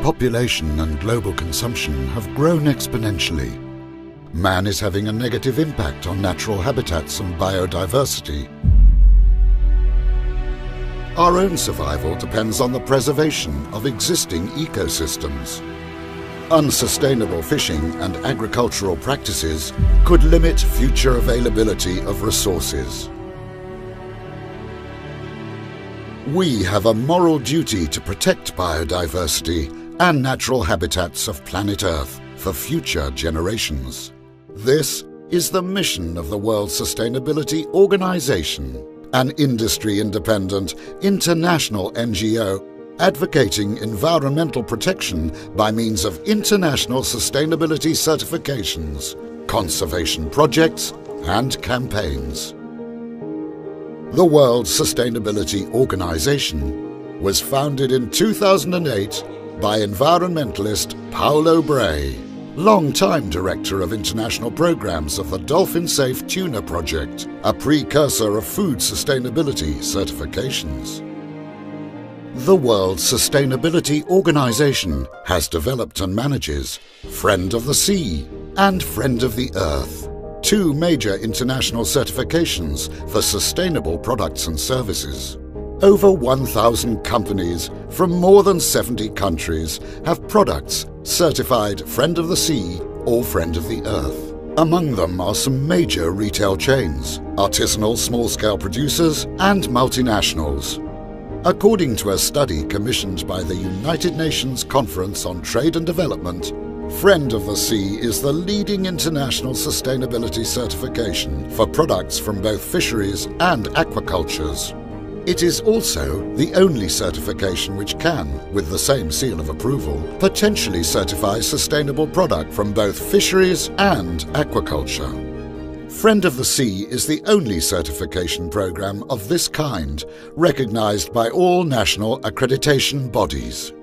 population and global consumption have grown exponentially. Man is having a negative impact on natural habitats and biodiversity. Our own survival depends on the preservation of existing ecosystems. Unsustainable fishing and agricultural practices could limit future availability of resources. We have a moral duty to protect biodiversity and natural habitats of planet Earth for future generations. This is the mission of the World Sustainability Organization, an industry-independent international NGO advocating environmental protection by means of international sustainability certifications, conservation projects, and campaigns. The World Sustainability Organization was founded in 2008 by environmentalist Paulo Bray, long-time Director of International Programs of the Dolphin Safe Tuna Project, a precursor of food sustainability certifications. The World Sustainability Organization has developed and manages Friend of the Sea and Friend of the Earth, two major international certifications for sustainable products and services. Over 1,000 companies from more than 70 countries have products certified Friend of the Sea or Friend of the Earth. Among them are some major retail chains, artisanal small-scale producers and multinationals. According to a study commissioned by the United Nations Conference on Trade and Development, Friend of the Sea is the leading international sustainability certification for products from both fisheries and aquacultures. It is also the only certification which can, with the same seal of approval, potentially certify sustainable product from both fisheries and aquaculture. Friend of the Sea is the only certification program of this kind recognized by all national accreditation bodies.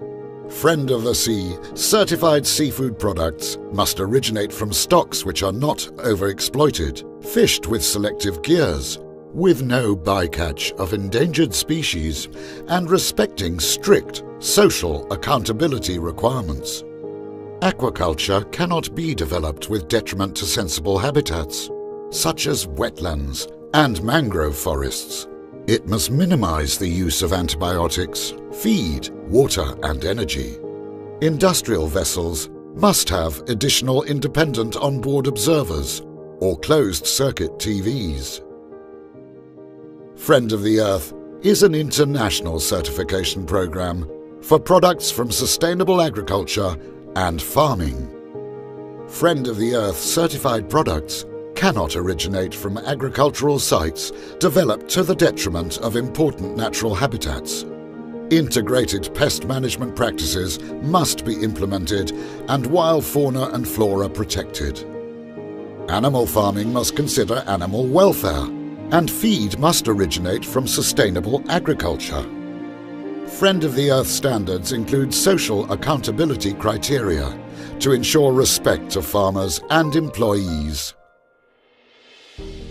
Friend of the Sea certified seafood products must originate from stocks which are not overexploited, fished with selective gears, with no bycatch of endangered species, and respecting strict social accountability requirements. Aquaculture cannot be developed with detriment to sensible habitats, such as wetlands and mangrove forests. It must minimize the use of antibiotics, feed, water and energy. Industrial vessels must have additional independent onboard observers or closed-circuit TVs. Friend of the Earth is an international certification program for products from sustainable agriculture and farming. Friend of the Earth certified products cannot originate from agricultural sites developed to the detriment of important natural habitats. Integrated pest management practices must be implemented and wild fauna and flora protected. Animal farming must consider animal welfare, and feed must originate from sustainable agriculture. Friend of the Earth standards include social accountability criteria to ensure respect of farmers and employees.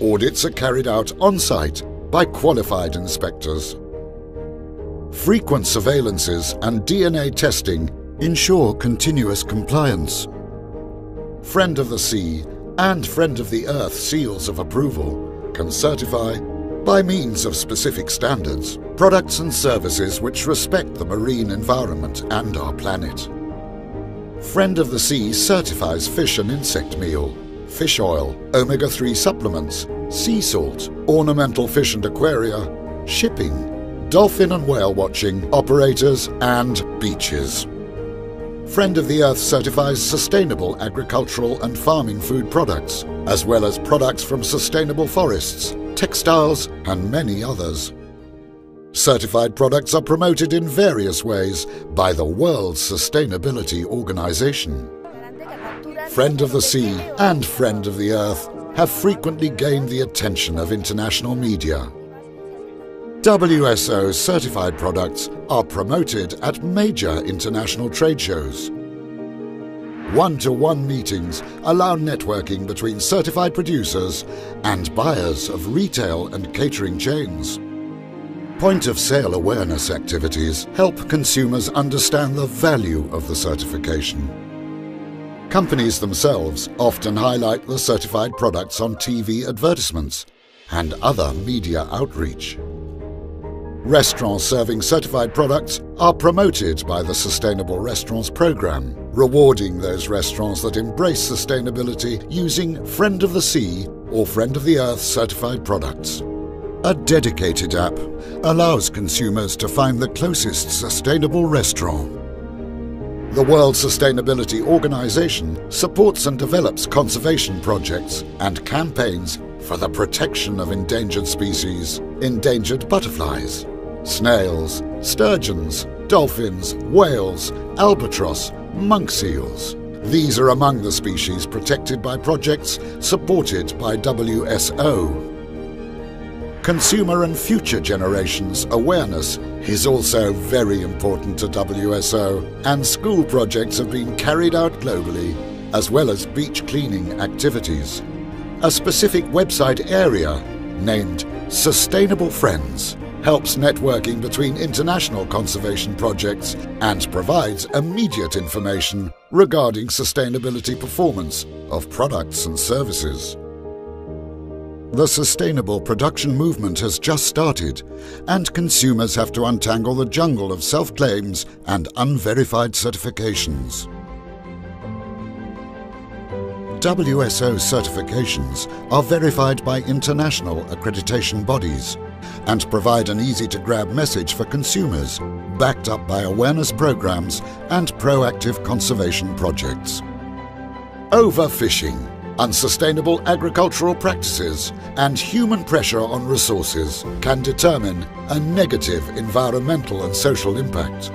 Audits are carried out on-site by qualified inspectors. Frequent surveillances and DNA testing ensure continuous compliance. Friend of the Sea and Friend of the Earth seals of approval can certify, by means of specific standards, products and services which respect the marine environment and our planet. Friend of the Sea certifies fish and insect meal, fish oil, omega-3 supplements, sea salt, ornamental fish and aquaria, shipping, dolphin and whale watching, operators and beaches. Friend of the Earth certifies sustainable agricultural and farming food products, as well as products from sustainable forests, textiles, and many others. Certified products are promoted in various ways by the World Sustainability Organization. Friend of the Sea and Friend of the Earth have frequently gained the attention of international media. WSO certified products are promoted at major international trade shows. One-to-one meetings allow networking between certified producers and buyers of retail and catering chains. Point-of-sale awareness activities help consumers understand the value of the certification. Companies themselves often highlight the certified products on TV advertisements and other media outreach. Restaurants serving certified products are promoted by the Sustainable Restaurants Programme, rewarding those restaurants that embrace sustainability using Friend of the Sea or Friend of the Earth certified products. A dedicated app allows consumers to find the closest sustainable restaurant. The World Sustainability Organization supports and develops conservation projects and campaigns for the protection of endangered species, endangered butterflies, snails, sturgeons, dolphins, whales, albatross, monk seals. These are among the species protected by projects supported by WSO. Consumer and future generations awareness is also very important to WSO, and school projects have been carried out globally, as well as beach cleaning activities. A specific website area named Sustainable Friends helps networking between international conservation projects and provides immediate information regarding sustainability performance of products and services. The sustainable production movement has just started, and consumers have to untangle the jungle of self-claims and unverified certifications. WSO certifications are verified by international accreditation bodies and provide an easy-to-grab message for consumers, backed up by awareness programs and proactive conservation projects. Overfishing, unsustainable agricultural practices, and human pressure on resources can determine a negative environmental and social impact.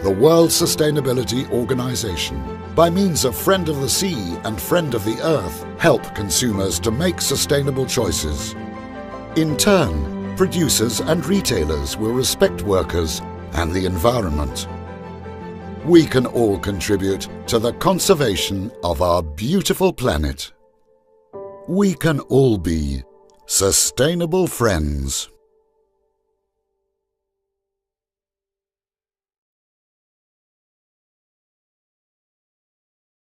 The World Sustainability Organization, by means of Friend of the Sea and Friend of the Earth, help consumers to make sustainable choices. In turn, producers and retailers will respect workers and the environment. We can all contribute to the conservation of our beautiful planet. We can all be sustainable friends.